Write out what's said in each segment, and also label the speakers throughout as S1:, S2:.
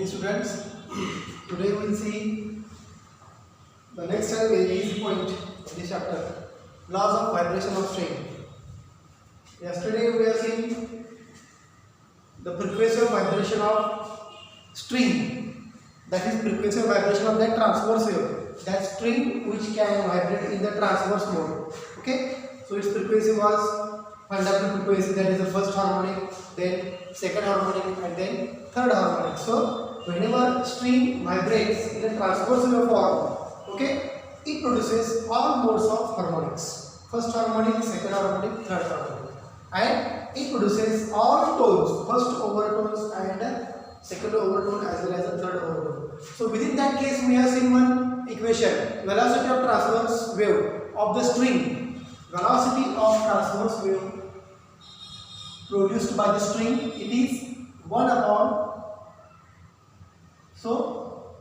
S1: students, today we will see the next and very easy point of this chapter, laws of vibration of string. Yesterday we have seen the frequency of vibration of string, that is frequency of vibration of that transverse wave, that string which can vibrate in the transverse mode. Okay, so its frequency was fundamental frequency, that is the first harmonic, then second harmonic, and then third harmonic. So whenever string vibrates in a transverse wave form, okay, it produces all modes of harmonics: first harmonic, second harmonic, third harmonic, and it produces all tones, first overtones and second overtone as well as the third overtone. So within that case we have seen one equation: velocity of transverse wave of the string, velocity of transverse wave produced by the string, it is 1 upon, so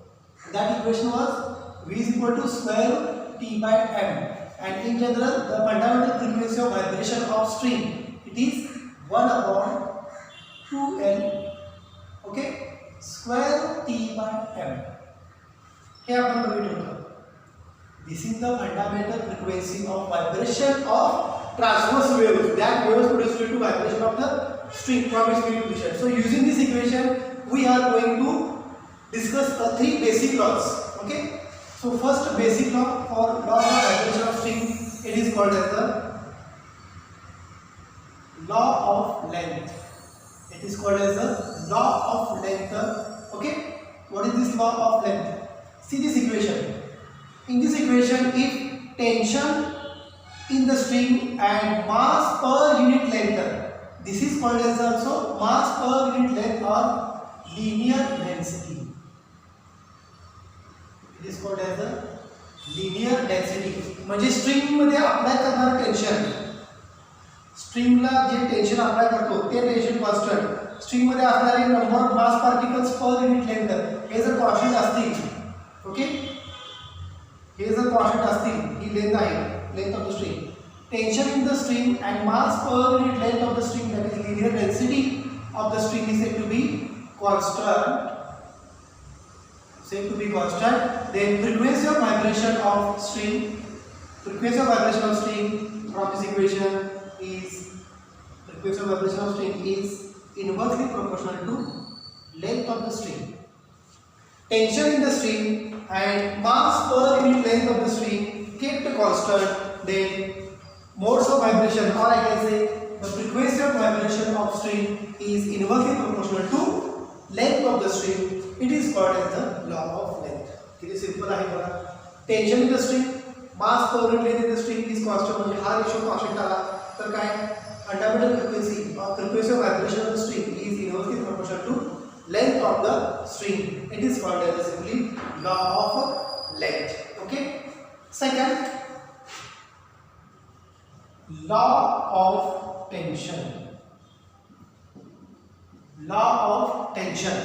S1: that equation was V is equal to square root T by M, and in general the fundamental frequency of vibration of string, it is 1 upon 2L, okay, square root T by M. हे आपण बघितलं होतं. This is the fundamental frequency of vibration of transverse waves, that waves produced due to vibration of the string from its field position. So using this equation we are going to discuss the three basic laws. Okay, so first basic law for law of vibration of string, it is called as the law of length. It is called as the law of length. Okay, what is this law of length? See this equation. In this equation, if tension in the string and mass per unit length, this is called as also mass per unit length or linear density. It is called as the linear density. म्हणजे string मध्ये apply करणारा tension, स्ट्रिंगला जे tension apply करतो ते tension constant, string मध्ये असणारे number of mass particles per unit length हे जर कॉन्स्टंट असतील, ओके, हे जर कॉन्स्टंट असतील, ही लेंथ आहे, length of the string, tension in the string and mass per unit length of the string, that is linear density of the string, is said to be constant. Then frequency of vibration of string, frequency of vibration of string from this equation is, frequency of vibration of string is inversely proportional to length of the string. Tension in the string and mass per unit length of the string kept constant, then modes of vibration, or I can say the frequency of vibration of string is inversely proportional to length of the string. It is called as the law of length. It is simple आहे बघा. Tension in the string, mass per unit length in the string is constant. म्हणजे हा ratio constant आला तर काय, fundamental frequency or frequency of vibration of the string is inversely proportional to length of the string. It is called as simply law of length. Okay. Second, law of tension. Law of tension.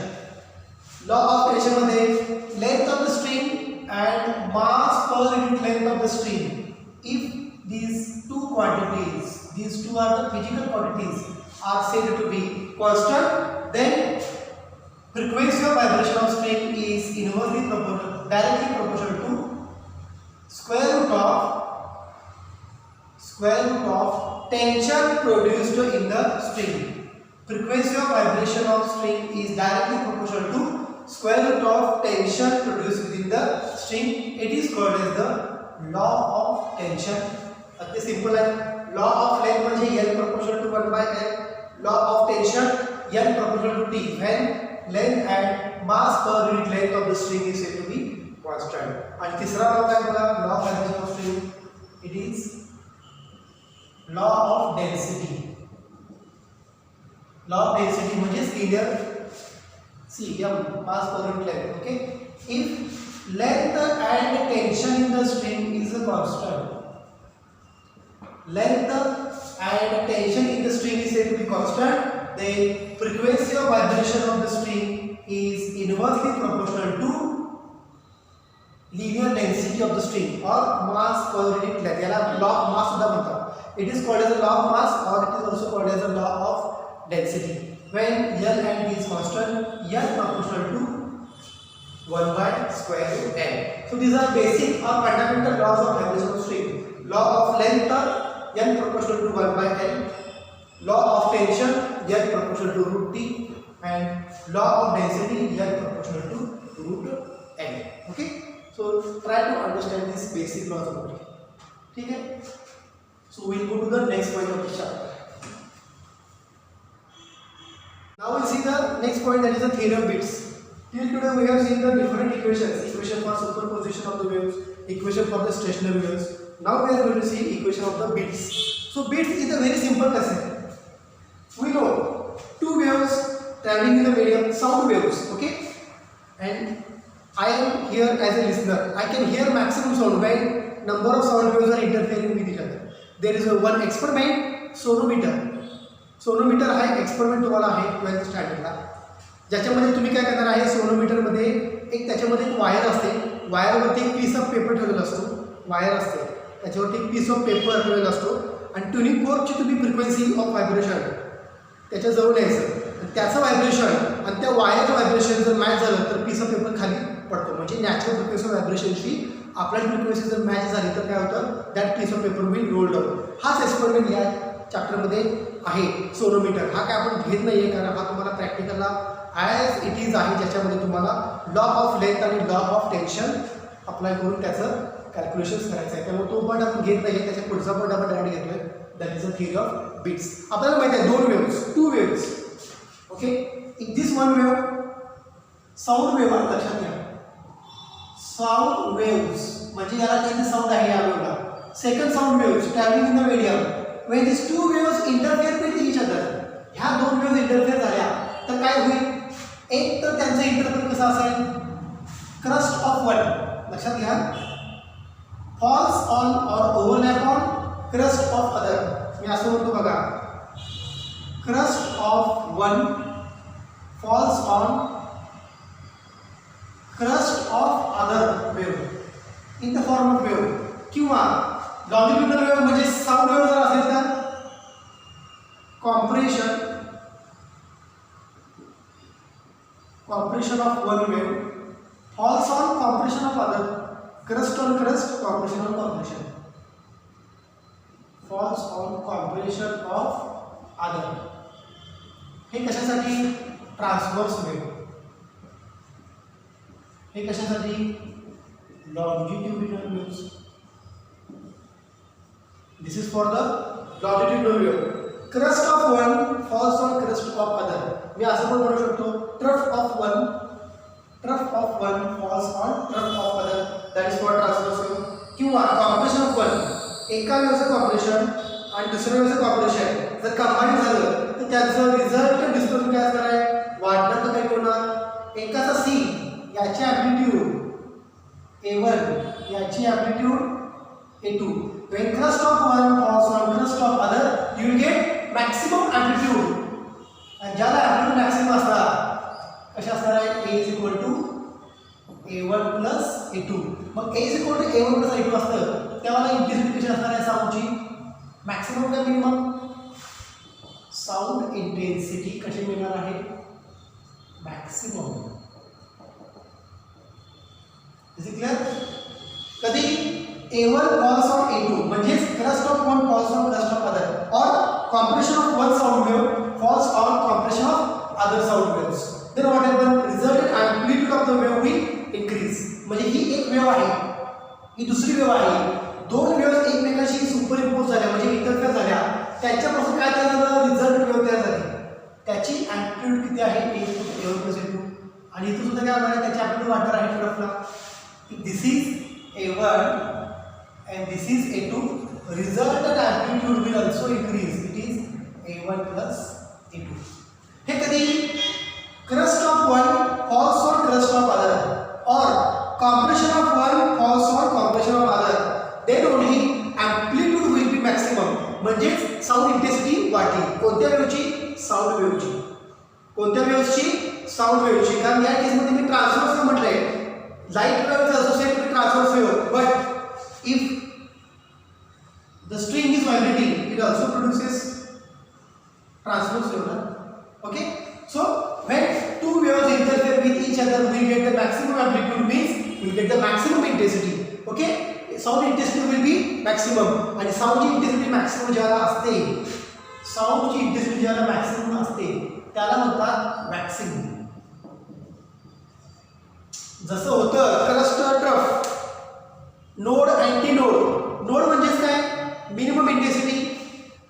S1: Law of tension मध्ये length of the string and mass per unit length of the string, if these two quantities, these two are the physical quantities, are said to be constant, then frequency of vibration of string is inversely proportional, directly proportional to square root of tension produced in the string. Frequency of vibration of string is directly proportional to square root of tension produced within the string. It is called as the law of tension. अति simple है. Law of length म्हणजे L proportional to 1 by L. Law of tension N proportional to T, when length and mass per unit length of the string is said to be constant. आणि तिसरा law काय बघा, law of vibration of string, it is law of density. Law of density म्हणजे linear CM, mass per unit length. Okay, if length and tension in the string is a constant, length and tension in the string is said to be constant, then frequency of vibration of the string is inversely proportional to linear density of the string or mass per unit length. याला law of mass सुद्धा म्हणतात. It is called as a law of mass, or it is also called as a law of density. When L and T is constant, L proportional to 1 by square root n. So these are basic or fundamental laws of vibration of string. Law of length n proportional to 1 by n. Law of tension n proportional to root t, and law of density n proportional to root n. Okay, so try to understand these basic laws only. Okay, so we'll go to the next point of the chapter. Now we'll see the next point, that is the theory of bits. Till today we have seen the different equations: equation for superposition of the waves, equation for the stationary waves. Now we are going to see equation of the bits. So bits is a very simple concept. We know two waves traveling in the medium, sound waves, okay, and I am here as a listener. I can hear maximum sound when number of sound waves are interfering with each other. There is one experiment, sonometer. Sonometer हा एक experiment तुम्हाला आहे 12th स्टँडर्डला, ज्याच्यामध्ये तुम्ही काय करणार आहे, सोनोमीटरमध्ये त्याच्यामध्ये एक वायर असते, वायरवरती एक पीस ऑफ पेपर ठेवलेला असतो, वायर असते त्याच्यावरती एक पीस ऑफ पेपर ठेवलेला असतो, आणि ट्युनिंग फोर्कची तुम्ही फ्रिक्वेन्सी ऑफ व्हायब्रेशन त्याच्याजवळ यायचं, त्याचं व्हायब्रेशन आणि त्या वायरचं व्हायब्रेशन जर मॅच झालं तर पीस ऑफ पेपर खाली पडतो. म्हणजे नॅचरल फ्रिक्वेन्सी ऑफ व्हायब्रेशनशी आपल्या फ्रिक्वेन्सी जर मॅच झाली तर काय होतं, that piece of paper will roll down. हाच एक्सपेरिमेंट या चॅप्टरमध्ये आहे. सोनोमीटर हा काय आपण घेत नाही आहे, कारण हा तुम्हाला प्रॅक्टिकलला ॲज इट इज आहे, ज्याच्यामध्ये तुम्हाला लॉ ऑफ लेंथ आणि लॉ ऑफ टेन्शन अप्लाय करून त्याचं कॅल्क्युलेशन्स करायचं आहे. त्यामुळे तो पॉईंट आपण घेत नाही आहे, त्याच्या पुढचा पॉईंट आपण डायरेक्ट घेतोय, that is a theory of bits. आपल्याला माहिती आहे दोन waves, two waves, okay. In this one wave sound wave आहे, लक्षात घ्या, साऊंड वेव्स म्हणजे याला काही साऊंड आहे या वेव्हला. Second sound waves travelling in the medium. when these two waves interfere with each other, ह्या दोन वेव्स इंटरफेअर झाल्या तर काय होईल, एक तर त्यांचं इंटरफेअर कसं असेल, क्रस्ट ऑफ वन, लक्षात घ्या, falls on or overlap on crest of other. मी असं म्हणतो बघा, crest of one falls on crest of other wave in the form of wave. किंवा लॉन्गिट्युडनल वेव्ह म्हणजे साऊंड वेव्ह जर असेल तर compression of one wave falls on compression of other, crest on crest, compression on compression, falls on compression of other. हे कशासाठी, transverse wave. हे कशासाठी, longitudinal waves. This is for the longitudinal wave. Crest of one falls on crest of other. मी असं पण म्हणू शकतो, trough of one falls on trough of other. That is for transverse wave. किंवा compression of one, एका वेव्हचं compression आणि दुसऱ्या वेव्हचं compression जर combine झालं तर त्याचं रिझल्ट डिस्टन्स काय असणार आहे, वाढणार तर काय होणार, एकाचा C याची ॲम्प्लिट्यूड A1 याची amplitude A2. When crest of one falls on crest of other, you will get maximum amplitude. आणि ज्याला amplitude maximum असणार, कशा असणार आहे, A is equal to A1 plus A2. Mug A is equal to A1 plus A2 असतं, त्याला intensity कशी असणार आहे साऊंडची, मॅक्सिमम का मिनिमम, साऊंड इंटेन्सिटी कशी मिळणार आहे, मॅक्सिमम. Is it clear. कधी A1 falls on A2 म्हणजे crest of one falls on crest of other, or compression of one sound wave falls on compression of other sound waves. Then what happens? Resultant amplitude of the wave will increase. म्हणजे ही एक wave आहे, ही दुसरी wave आहे, दोन wave एकमेकांशी superimpose झाल्या म्हणजे interfere झाल्या, त्याच्यापासून काय तयार झालं, रिझल्ट वेव्ह तयार झाली. त्याची एम्प्लिट्यूड किती आहे, A1 plus A2. आणि इथं सुद्धा काय होणार आहे, त्याची एम्प्लिट्यूड वाढणार आहे ट्रफला. This is A1 and this is A2. Resultant amplitude will also increase. It is A1 plus A2. हे कधी crest of one falls on crest of other, or compression of one falls on compression of other, then only amplitude will be maximum. म्हणजे sound intensity वाढली. कोणत्या वेव्हची, sound वेव्हची. कोणत्या वेव्हची, sound वेव्हची. कारण या केसमध्ये मी transverse म्हटलंय, light wave associated with transverse wave, but if the string is vibrating, it also produces transverse wave. Okay, so when two waves interfere with each other then we will get the maximum amplitude means we will get the maximum intensity. Okay, sound intensity will be maximum आणि sound ची intensity maximum ज्याला असते, sound ची intensity ज्याला maximum असते त्याला म्हणतात waxing. जसं होतं crust trough, node anti node. Node म्हणजेच काय मिनिमम इंटेन्सिटी,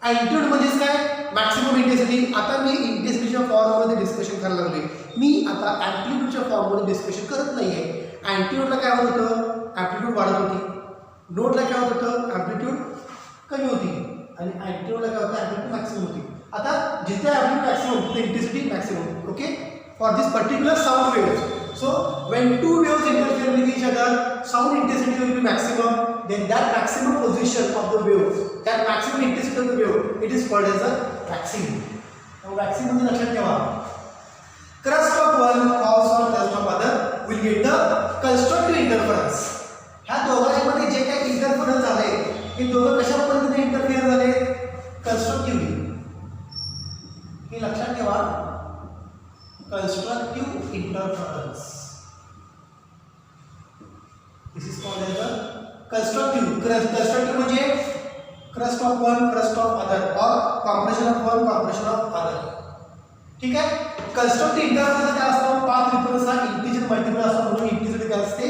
S1: अँटीनोड म्हणजेच काय मॅक्सिमम इंटेन्सिटी. आता मी इंटेन्सिटीच्या फॉर्ममध्ये डिस्कशन करायला लागलोय, मी आता अँप्लिट्यूडच्या फॉर्ममध्ये डिस्कशन करत नाहीये. अँटीनोडला काय होत होतं, अँप्लिट्यूड वाढत होती. नोडला काय होत होतं, अँप्लिट्यूड कमी होती. आणि अँटीनोडला काय होतं, अँप्लिट्यूड मॅक्सिमम होती. आता जिथे अँप्लिट्यूड मॅक्सिमम तिथे intensity maximum. Okay, for this particular sound waves. So when two waves interfere with each other, sound intensity will be maximum. Then that maximum position of the wave, that maximum intensity of the wave, it is called as a waxing. Now waxing म्हणजे लक्षात ठेवा, crest of one falls on crest of other will get the constructive interference. ह्या दोघांमध्ये जे काही interference झाले हे दोघं कशा पद्धतीने इंटरफिअर झाले, कन्स्ट्रक्टिव्हली. हे लक्षात ठेवा, constructive interference. This is called as a constructive. Constructive म्हणजे crust of one, crust of other, or compression of one, compression of other. ठीक आहे. constructive interference काय असतं, पाथ डिफरन्स हा इंटिजर मल्टिपल असतो म्हणून इंटिजर काय असते,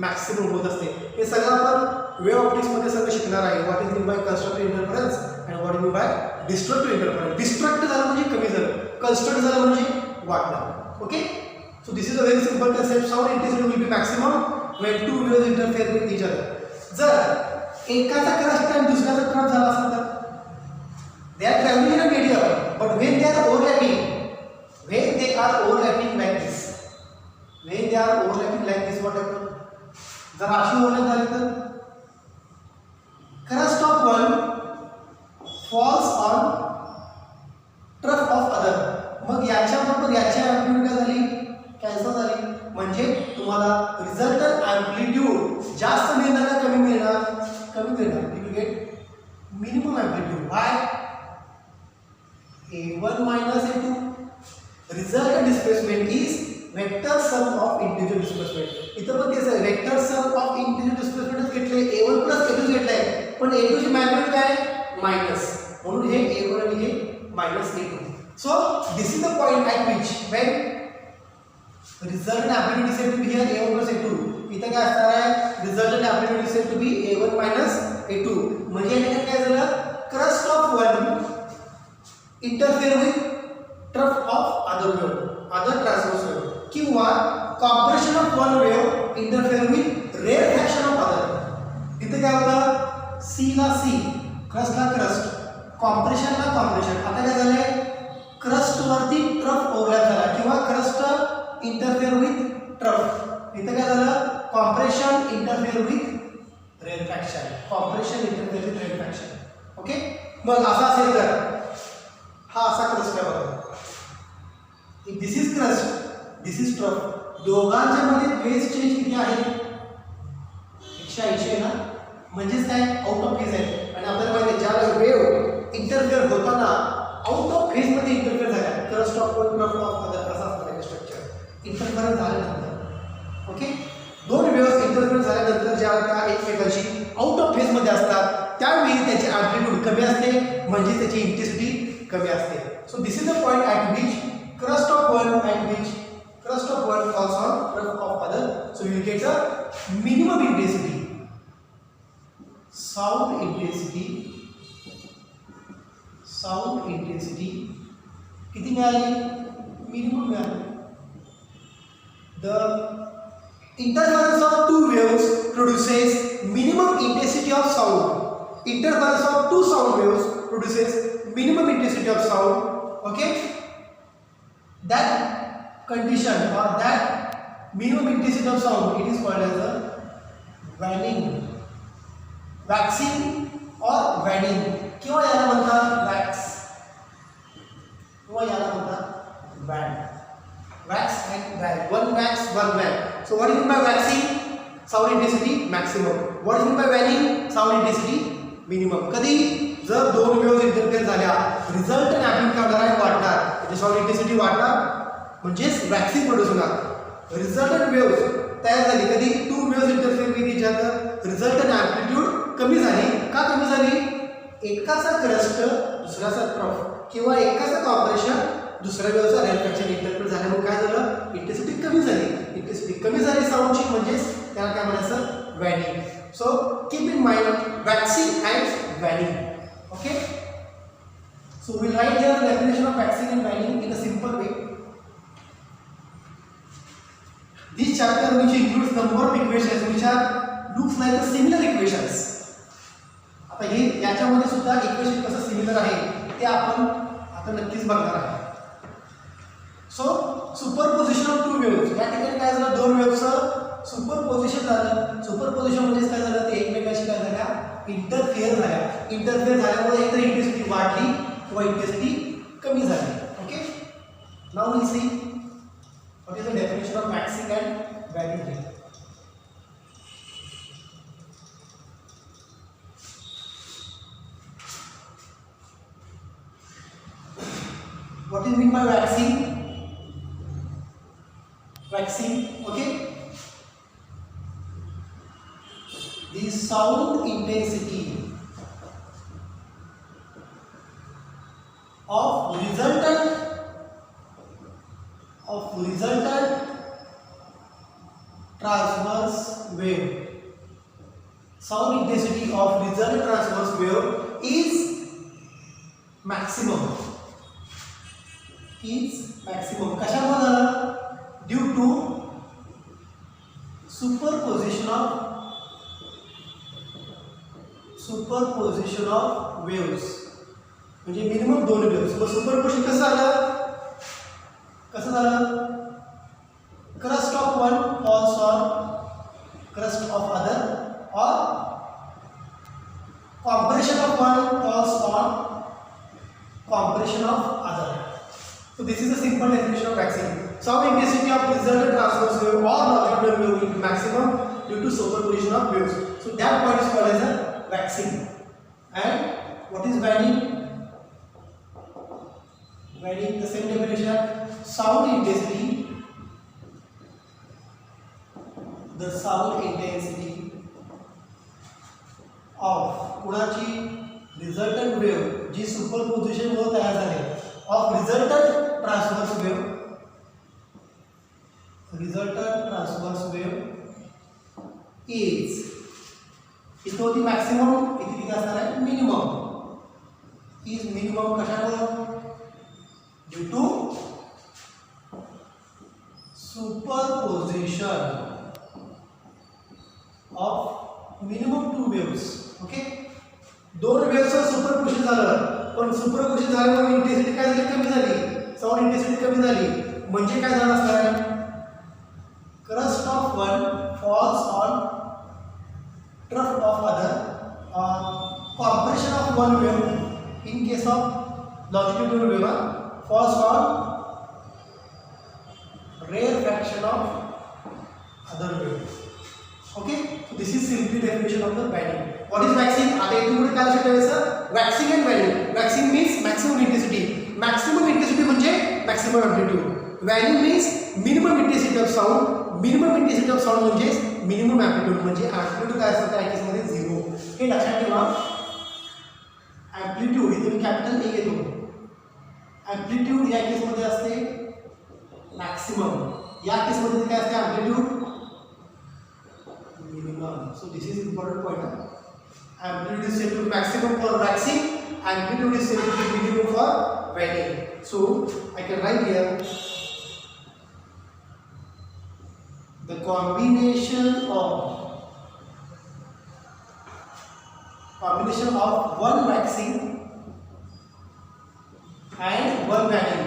S1: मॅक्सिमम होत असते. हे सगळं आपण वेव्ह ऑप्टिक्स मध्ये सगळं शिकणार आहे. What is mean by constructive interference and what is mean by destructive interference. Destruct झालं म्हणजे कमी झालं, कंस्ट्रक्ट झालं म्हणजे वाढलं. Okay, so this is a very simple concept. Sound intensity will be maximum when two waves interfere with each other. जर एकाचा crust आणि दुसऱ्याचा क्रस्ट झाला असेल तर they are traveling in a medium, but when they are overlapping like this, what happen? जर अशी overlap झाली तर crust of one falls on trough of other. मग याच्याबरोबर याची अँप्लिट्यूड काय झाली, कॅन्सल झाली. म्हणजे तुम्हाला रिझल्टंट अँप्लिट्यूड जास्त मिळणार का कमी मिळणार, कमी मिळणार. You will get minimum amplitude by A1 minus A2. Resultant displacement is vector sum of integer displacement. इथं पण तेच आहे, वेक्टर सम ऑफ इंटिजर डिस्प्लेसमेंटच घेतले, A1 प्लस A2 घेतलाय, पण A2 ची मॅग्निट्यूड काय मायनस, म्हणून हे A1 आणि हे minus A2. So this is the point at which when resultant amplitude is said to be here A1 plus A2. इथं काय असणार आहे, resultant amplitude is said to be A1 minus A2. म्हणजे याने काय झालं, crest of one interfere with trough of other wave, other transverse wave, किंवा compression of one wave interfere with rarefaction of other. इथं काय होतं, C ला C, crest ला crest, compression ला compression. आता काय झालंय, क्रस्ट वरती ट्रफ ओव्हरलॅप झाला किंवा क्रस्ट इंटरफेअर विथ ट्रफ. इथं काय झालं, compression interfere with rarefaction, compression interfere with rarefaction. Okay, मग असा असेल तर हा असा क्रस्ट आहे बघा, this is crest, this is trough. दोघांच्या मध्ये फेज चेंज किती आहे, 180 आहे ना, म्हणजेच काय आउट ऑफ फेज आहे. आणि आपल्याला माहिती आहे ज्याला वेव्ह इंटरफेअर होताना आउट ऑफ फेज मध्ये इंटरफेअर झाला, crust of one trough of other असा असतं स्ट्रक्चर. इंटरफेअरन्स झाल्यानंतर, ओके, दोन वेव्स इंटरफेअर झाल्यानंतर ज्या त्या एकमेकांशी आउट ऑफ फेज मध्ये असतात त्यावेळी त्याची अँप्लिट्यूड कमी असते, म्हणजे त्याची इंटेन्सिटी कमी असते. So this is the point at which crust of one falls on trough of other. So you get a minimum intensity. Sound intensity किती मिळाली, मिनिमम मिळाली. The interference of two waves produces minimum intensity of sound. Interference of two sound waves produces minimum intensity of sound. Okay, that condition or that minimum intensity of sound, it is called as a waning, waxing or waning. किंवा याला म्हणतात wax, किंवा याला म्हणतात wan. Wax and wan. One wax, one wan. So what is meant by waxing? Sound intensity maximum. What is meant by waning? Sound intensity minimum. कधी जर दोन waves interfere झाल्या, रिझल्टंट अँप्लिट्यूड काय होणार आहे, वाढणार, त्याची साऊंड इंटेन्सिटी वाढणार, म्हणजेच वॅक्सिंग प्रोड्यूस होणार. रिझल्टंट वेव्स तयार झाली. कधी 2 waves interfere with each other, resultant amplitude कमी झाली. का कमी झाली? एकाचा क्रस्ट दुसऱ्याचा ट्रफ किंवा एकाचा कॉम्प्रेशन दुसऱ्या वेव्हचा रिफ्लेक्शन इंटरप्रेट झाल्यामुळे काय झालं? इंटेन्सिटी कमी झाली. इंटेन्सिटी कमी झाली साऊंडची म्हणजेच त्याला काय म्हणायचं? Waning. So keep in mind waxing and waning. Okay, so we'll write here the definition of waxing and waning in a simple way. This chapter which includes number of equations which are looks like a similar equations. आता हे याच्यामध्ये सुद्धा equation कसं similar आहे ते आपण आता नक्कीच बघणार आहे. सो सुपरपोजिशन ऑफ 2 वेव्स. या ठिकाणी काय झालं? 2 वेव्हचं सुपरपोजिशन झालं. सुपरपोजिशन म्हणजे काय झालं? ते एकमेकांशी काय झाल्या? इंटरफेअर झाल्या. इंटरफेअर झाल्यामुळे एकतर इंटेन्सिटी वाढली किंवा इंटेन्सिटी कमी झाली. Okay, now we see what is the definition of waxing and waning. What is meant by waxing? Waxing, okay? The sound intensity of resultant transverse wave. Sound intensity of resultant transverse wave is maximum. कशामुळे झालं? Due to superposition of waves. म्हणजे minimum 2 waves. मग superposition कसं झालं? Crest of one falls on crest of other or compression of one falls on compression of other. So this is a simple definition of waxing. Sound intensity of resultant transverse wave or longitudinal wave will be maximum due to superposition of waves. So that point is called as a waxing. And what is waning? Waning, the same definition. Sound intensity. The sound intensity of कुणाची resultant wave जी superposition मुळे तयार झाली of resultant transverse wave is इथे होती maximum, इथे किती असणार आहे? Minimum. Is minimum कशामुळे? Due to superposition of minimum 2 waves. Okay, 2 वेव्सचं सुपरपोजिशन झालं, पण सुपरपोजिशन झाल्यामुळे इंटेन्सिटी काय झाली? कमी झाली. साऊंड इंटेन्सिटी कमी झाली म्हणजे काय झालं असणार आहे? Crest of one falls on trough of other. Compression of one wave in case of longitudinal wave falls on rarefaction of other wave. Okay, this is simply definition of the waning. What is waxing? आता इथे पुढे काय लक्षात ठेवायचं? Waxing and waning. Waxing means maximum intensity. Maximum intensity म्हणजे maximum amplitude. Waning means minimum intensity of sound. Minimum intensity of sound म्हणजे minimum amplitude. म्हणजे amplitude काय असतं? त्या केसमध्ये 0. हे लक्षात ठेवा. अँप्लिट्यूड इथे मी कॅपिटल ए घेतो. अँप्लिट्यूड या केसमध्ये असते मॅक्सिमम. या केसमध्ये काय असते? Amplitude minimum. So this is important point. Amplitude is set to maximum for waxing, amplitude is set to minimum for waning. So I can write here the combination of one waxing and one waning.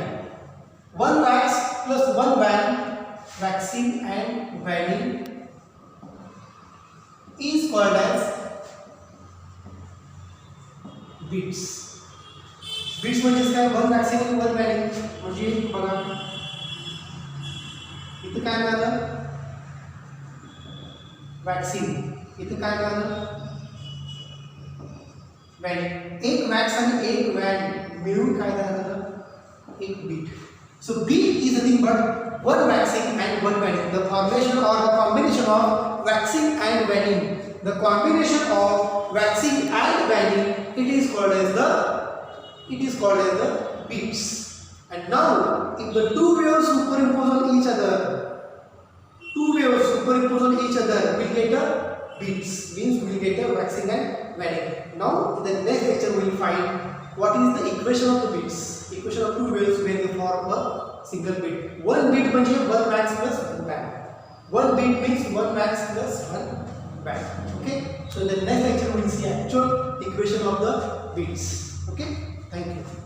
S1: One wax plus one wan, waxing and waning is called as beats. Beats म्हणजे काय? One waxing आणि one waning. म्हणजे बघा इथे काय झालं? Waxing. इथे काय झालं? वॅनिंग. एक वॅक्स आणि एक वॅन मिळून काय झालं? एक beat. So beat is nothing but one waxing and one waning. The formation or the combination of waxing and waning. The combination of waxing and waning, it is called as the beats. And now if the two waves superimpose on each other, will get a beats, means we will get a waxing and waning. Now in the next lecture we will find what is the equation of the beats. Equation of two waves when they form a single beat. One beat means one wax plus one band. One beat means one wax plus one band. Okay. So in the next lecture we will see actual equation of the beats. Okay. Thank you.